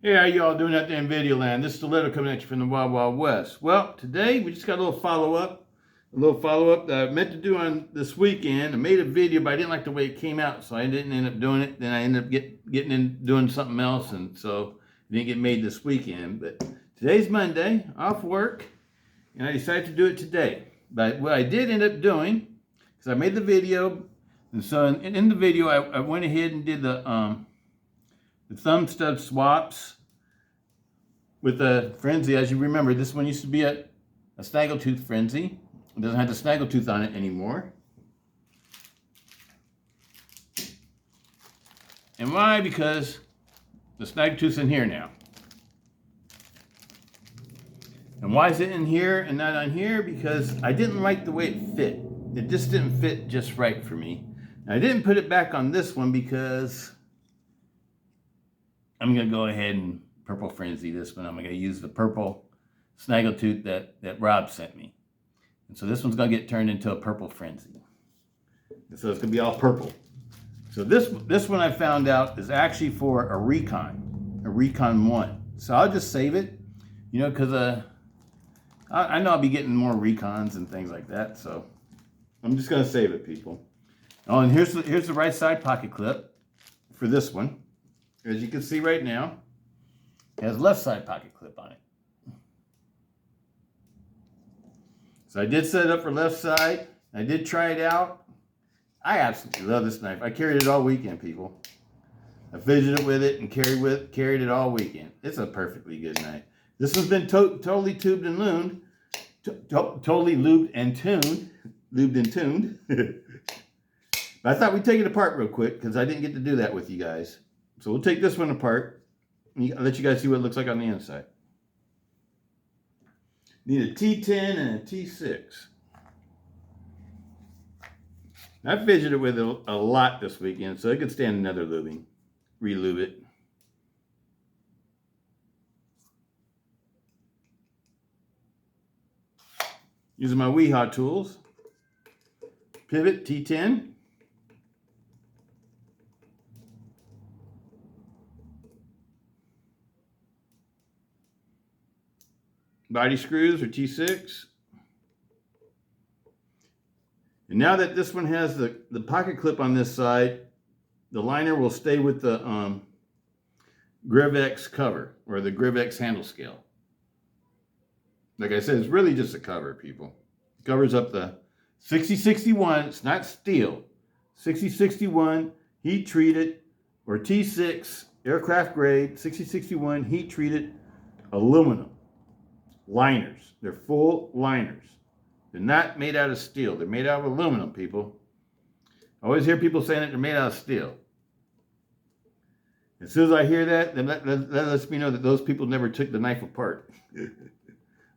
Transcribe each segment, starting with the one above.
Hey, how y'all doing out there in video land? This is Stiletto coming at you from the Wild Wild West. Well, today we just got a little follow-up. That I meant to do on this weekend. I made a video, but I didn't like the way it came out, so I didn't end up doing it. Then I ended up getting in doing something else, and so it didn't get made this weekend. But today's Monday, off work, and I decided to do it today. But what I did end up doing, because I made the video, and so in the video I went ahead and did the thumb stud swaps with a frenzy. As you remember, this one used to be a snaggletooth frenzy. It doesn't have the snaggletooth on it anymore. And why? Because the snaggletooth's in here now. And why is it in here and not on here? Because I didn't like the way it fit. It just didn't fit just right for me. And I didn't put it back on this one because I'm going to go ahead and purple frenzy this one. I'm going to use the purple snaggletooth that Rob sent me. And so this one's going to get turned into a purple frenzy. And so it's going to be all purple. So this one I found out is actually for a Recon 1. So I'll just save it, you know, because I know I'll be getting more Recons and things like that. So I'm just going to save it, people. Oh, and here's the right side pocket clip for this one. As you can see right now, it has left side pocket clip on it. So I did set it up for left side. I did try it out. I absolutely love this knife. I carried it all weekend, people. I fidgeted with it and carried it all weekend. It's a perfectly good knife. This has been totally tubed and lubed. Totally lubed and tuned. Lubed and tuned. But I thought we'd take it apart real quick because I didn't get to do that with you guys. So we'll take this one apart. I'll let you guys see what it looks like on the inside. Need a T10 and a T6. I fidgeted with it a lot this weekend, so it could stand another lubing. Relube it. Using my Weehaw tools. Pivot T10. Body screws or T6. And now that this one has the pocket clip on this side, the liner will stay with the Griv-Ex cover or the Griv-Ex handle scale. Like I said, it's really just a cover, people. It covers up the 6061. It's not steel. 6061 heat treated or T6 aircraft grade 6061 heat treated aluminum. Liners. They're full liners. They're not made out of steel. They're made out of aluminum, people. I always hear people saying that they're made out of steel. As soon as I hear that, then that lets me know that those people never took the knife apart.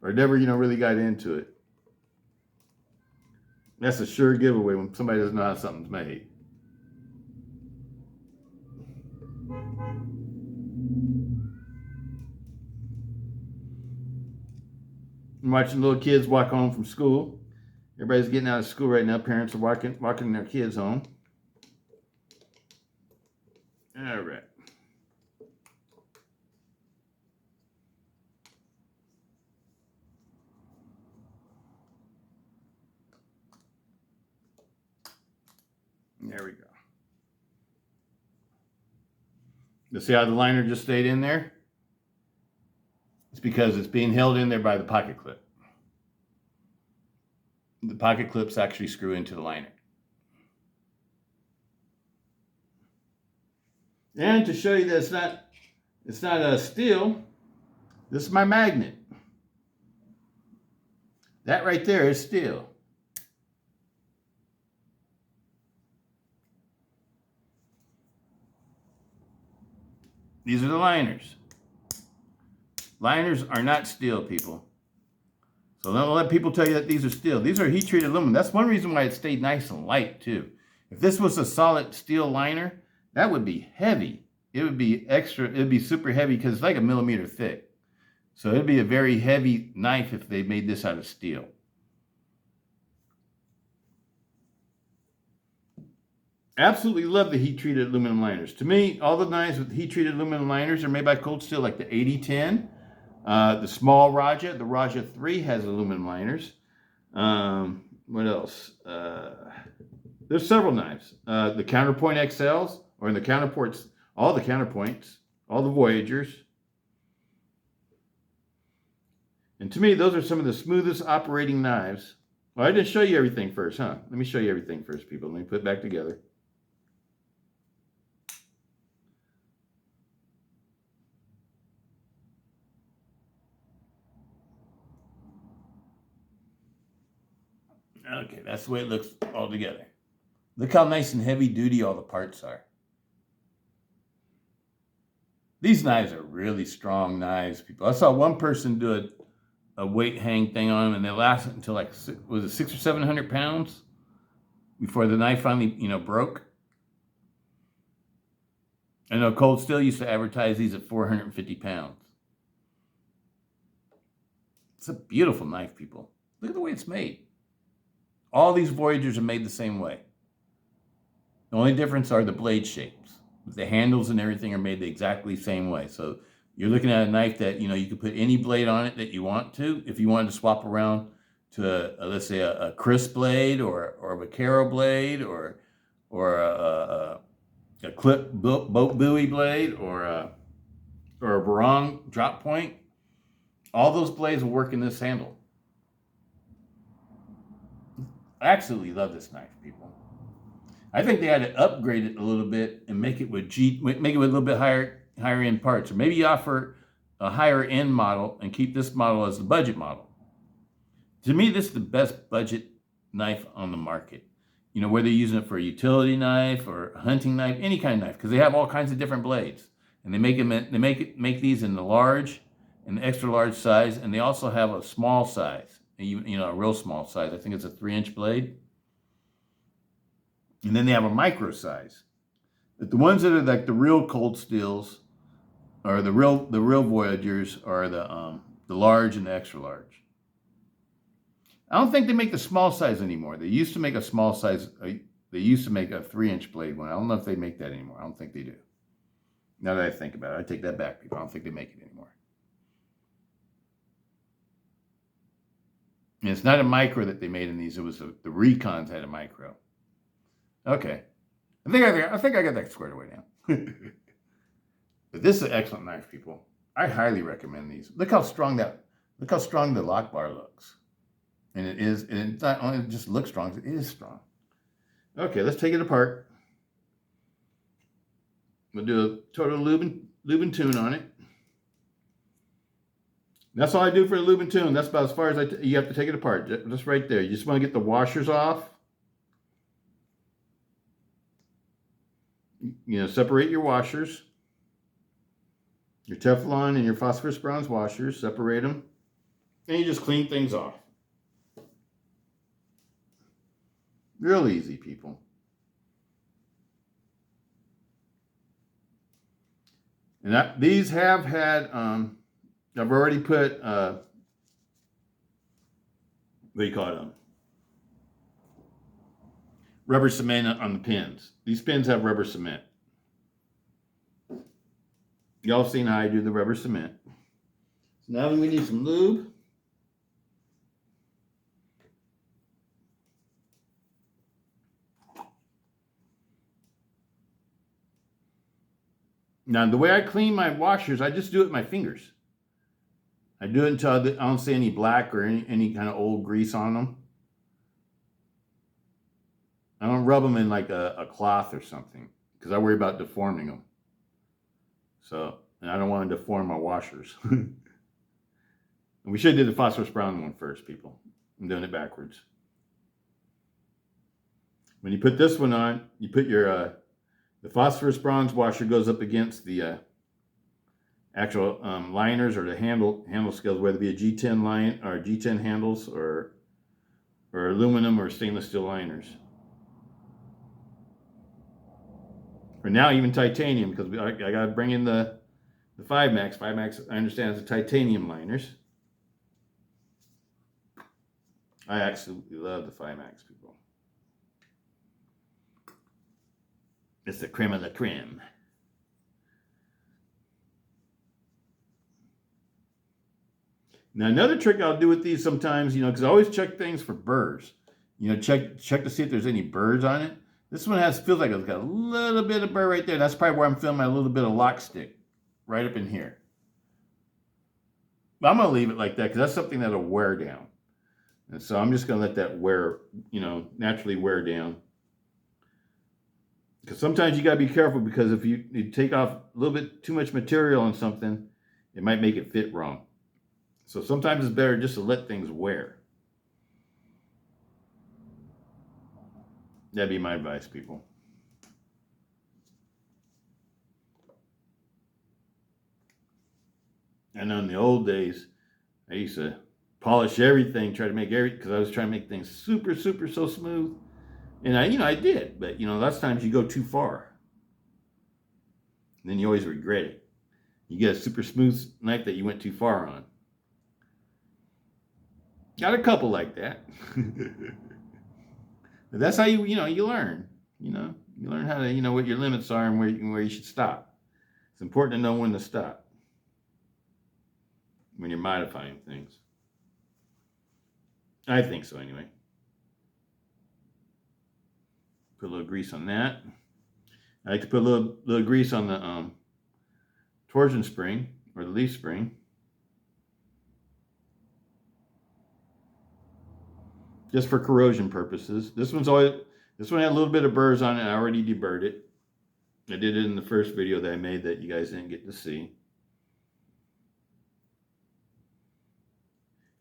Or never, really got into it. That's a sure giveaway when somebody doesn't know how something's made. I'm watching little kids walk home from school. Everybody's getting out of school right now. Parents are walking their kids home. All right. There we go. You see how the liner just stayed in there? It's because it's being held in there by the pocket clip. The pocket clips actually screw into the liner. And to show you that it's not a steel, this is my magnet. That right there is steel. These are the liners. Liners are not steel, people. So don't let people tell you that these are steel. These are heat-treated aluminum. That's one reason why it stayed nice and light, too. If this was a solid steel liner, that would be heavy. It would be super heavy because it's like 1 millimeter thick. So it'd be a very heavy knife if they made this out of steel. Absolutely love the heat-treated aluminum liners. To me, all the knives with heat-treated aluminum liners are made by Cold Steel, like the 8010. The small Raja, the Raja 3 has aluminum liners. What else? There's several knives. The Counterpoint XLs, or in the counterports, all the counterpoints, all the Voyagers. And to me, those are some of the smoothest operating knives. Well, I didn't show you everything first, huh? Let me show you everything first, people. Let me put it back together. Okay, that's the way it looks all together. Look how nice and heavy duty all the parts are. These knives are really strong knives, people. I saw one person do a weight hang thing on them, and they lasted until like, was it 600 or 700 pounds before the knife finally, broke. I know Cold Steel used to advertise these at 450 pounds. It's a beautiful knife, people. Look at the way it's made. All these Voyagers are made the same way. The only difference are the blade shapes. The handles and everything are made the exactly same way. So you're looking at a knife that, you could put any blade on it that you want to. If you wanted to swap around to, let's say, a Kris blade or a Vaquero blade or a clip boat buoy blade or a barong drop point, all those blades will work in this handle. I absolutely love this knife, people. I think they had to upgrade it a little bit and make it with a little bit higher end parts, or maybe offer a higher end model and keep this model as the budget model. To me, this is the best budget knife on the market. Whether you're using it for a utility knife or a hunting knife, any kind of knife, because they have all kinds of different blades, and they make these in the large and the extra large size, and they also have a small size, a real small size. I think it's a 3-inch blade. And then they have a micro size. But the ones that are like the real Cold Steels, or the real Voyagers, are the large and the extra large. I don't think they make the small size anymore. They used to make a small size. They used to make a 3-inch blade one. I don't know if they make that anymore. I don't think they do. Now that I think about it, I take that back, people. I don't think they make it anymore. And it's not a micro that they made in these. It was the Recons had a micro. Okay. I think I got that squared away now. But this is an excellent knife, people. I highly recommend these. Look how strong the lock bar looks. And it is, and it's not only it just looks strong, it is strong. Okay, let's take it apart. We'll do a total lube and tune on it. That's all I do for the lube and tune. That's about as far as you have to take it apart. Just right there. You just want to get the washers off. Separate your washers. Your Teflon and your phosphorus bronze washers. Separate them. And you just clean things off. Real easy, people. And these have had, I've already put, what do you call it? Rubber cement on the pins. These pins have rubber cement. Y'all seen how I do the rubber cement. So now we need some lube. Now, the way I clean my washers, I just do it with my fingers. I do it until I don't see any black or any kind of old grease on them. I don't rub them in like a cloth or something because I worry about deforming them. So, and I don't want to deform my washers. And we should do the phosphorus brown one first, people. I'm doing it backwards. When you put this one on, you put your the phosphorus bronze washer goes up against the actual liners or the handle scales, whether it be a G10 line or G10 handles or aluminum or stainless steel liners. Or now even titanium, because I got to bring in the 5-max. 5-max, I understand, is the titanium liners. I absolutely love the 5-max, people. It's the creme of the creme. Now, another trick I'll do with these sometimes, because I always check things for burrs. Check to see if there's any burrs on it. This one feels like it's got a little bit of burr right there. That's probably where I'm feeling a little bit of lock stick right up in here. But I'm going to leave it like that because that's something that'll wear down. And so I'm just going to let that wear, naturally wear down. Because sometimes you got to be careful, because if you take off a little bit too much material on something, it might make it fit wrong. So sometimes it's better just to let things wear. That'd be my advice, people. And in the old days, I used to polish everything, try to make everything, because I was trying to make things super, super so smooth. And I did, but lots of times you go too far. And then you always regret it. You get a super smooth knife that you went too far on. Got a couple like that. But that's how you learn. You learn how to what your limits are and where you should stop. It's important to know when to stop when you're modifying things. I think so, anyway. Put a little grease on that. I like to put a little grease on the torsion spring or the leaf spring. Just for corrosion purposes. This one had a little bit of burrs on it. I already deburred it. I did it in the first video that I made that you guys didn't get to see.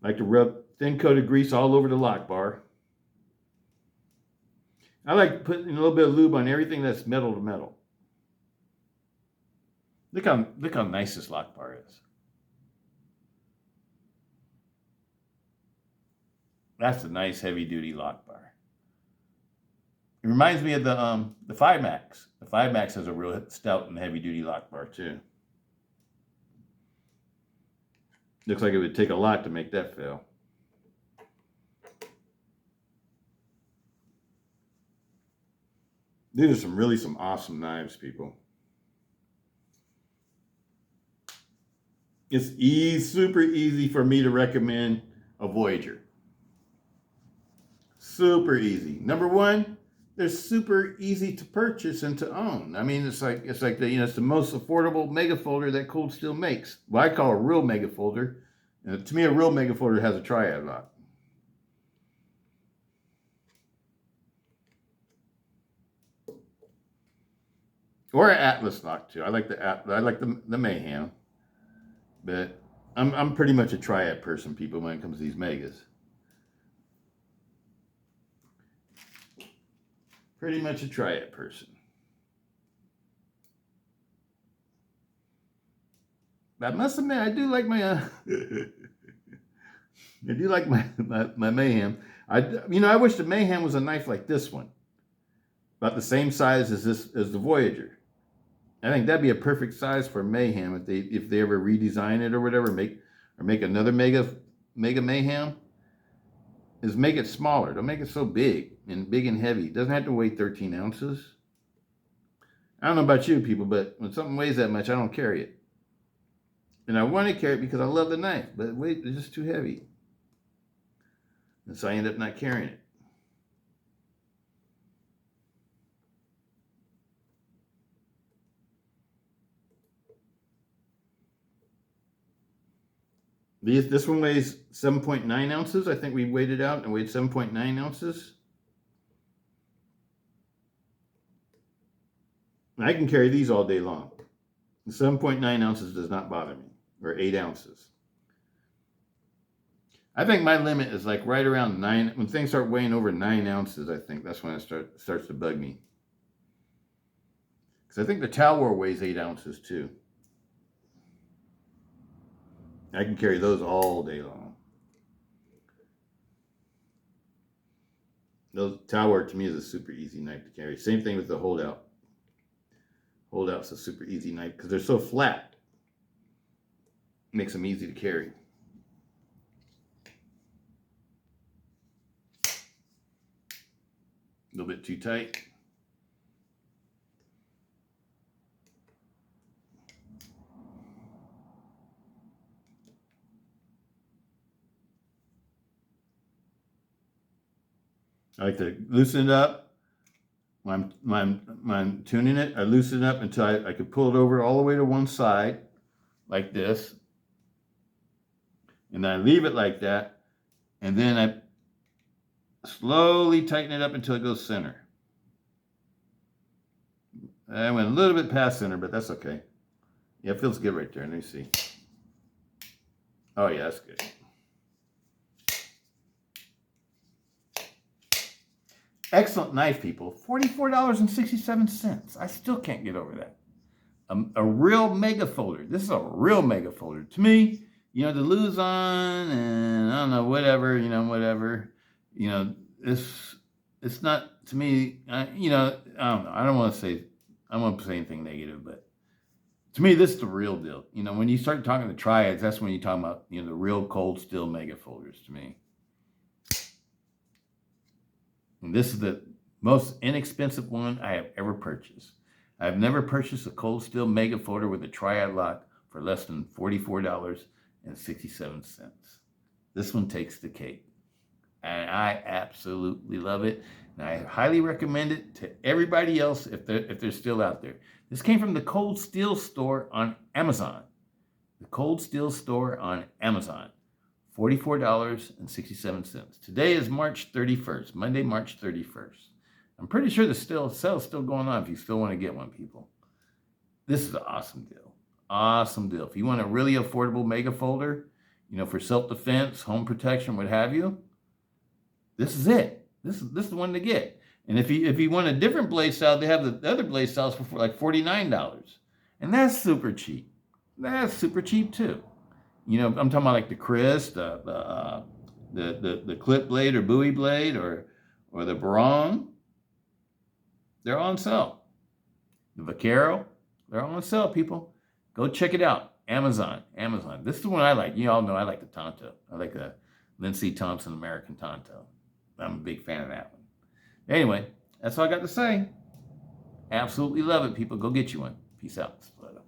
I like to rub thin coat of grease all over the lock bar. I like putting a little bit of lube on everything that's metal to metal. Look how nice this lock bar is. That's a nice heavy duty lock bar. It reminds me of the 5-Max. The 5-Max has a real stout and heavy duty lock bar too. Looks like it would take a lot to make that fail. These are some awesome knives, people. It's super easy for me to recommend a Voyager. Super easy. Number one, they're super easy to purchase and to own. I mean, it's like it's the most affordable mega folder that Cold Steel makes. What I call a real mega folder. To me, a real mega folder has a triad lock. Or an Atlas lock too. I like the Mayhem, but I'm pretty much a triad person, people, when it comes to these megas. Pretty much a triad person. But I must admit, I do like my I do like my Mayhem. I wish the Mayhem was a knife like this one, about the same size as the Voyager. I think that'd be a perfect size for Mayhem if they ever redesign it or whatever, make another mega Mayhem. Is make it smaller. Don't make it so big and heavy. It doesn't have to weigh 13 ounces. I don't know about you people, but when something weighs that much, I don't carry it. And I want to carry it because I love the knife, but it's just too heavy. And so I end up not carrying it. This one weighs 7.9 ounces. I think we weighed it out and weighed 7.9 ounces. I can carry these all day long. 7.9 ounces does not bother me, or 8 ounces. I think my limit is like right around 9. When things start weighing over 9 ounces, I think that's when it starts to bug me. Because I think the Talwar weighs 8 ounces too. I can carry those all day long. Those Talwar to me is a super easy knife to carry. Same thing with the holdout. Holdout's a super easy knife because they're so flat. Makes them easy to carry. A little bit too tight. I like to loosen it up. When I'm tuning it, I loosen it up until I can pull it over all the way to one side, like this. And then I leave it like that. And then I slowly tighten it up until it goes center. I went a little bit past center, but that's okay. Yeah, it feels good right there. Let me see. Oh, yeah, that's good. Excellent knife, people. $44.67. I still can't get over that. A real mega folder. This is a real mega folder. To me, the Luzon and I don't know, whatever, it's not, to me, I don't know. I don't want to say anything negative, but to me, this is the real deal. When you start talking to triads, that's when you talk about, the real cold steel mega folders to me. And this is the most inexpensive one I have ever purchased. I've never purchased a cold steel mega folder with a triad lock for less than $44.67. This one takes the cake. And I absolutely love it. And I highly recommend it to everybody else if they're still out there. This came from the Cold Steel store on Amazon. The Cold Steel store on Amazon. $44.67. Today is March 31st, Monday, March 31st. I'm pretty sure the sale's still going on if you still want to get one, people. This is an awesome deal. Awesome deal. If you want a really affordable mega folder, for self-defense, home protection, what have you, this is it. This is the one to get. And if you want a different blade style, they have the other blade styles for like $49. And that's super cheap. That's super cheap too. I'm talking about like the Kris, the clip blade or buoy blade or the Barong. They're on sale. The Vaquero, they're on sale, people. Go check it out. Amazon. This is the one I like. You all know I like the Tonto. I like the Lindsey Thompson American Tonto. I'm a big fan of that one. Anyway, that's all I got to say. Absolutely love it, people. Go get you one. Peace out. Stiletto.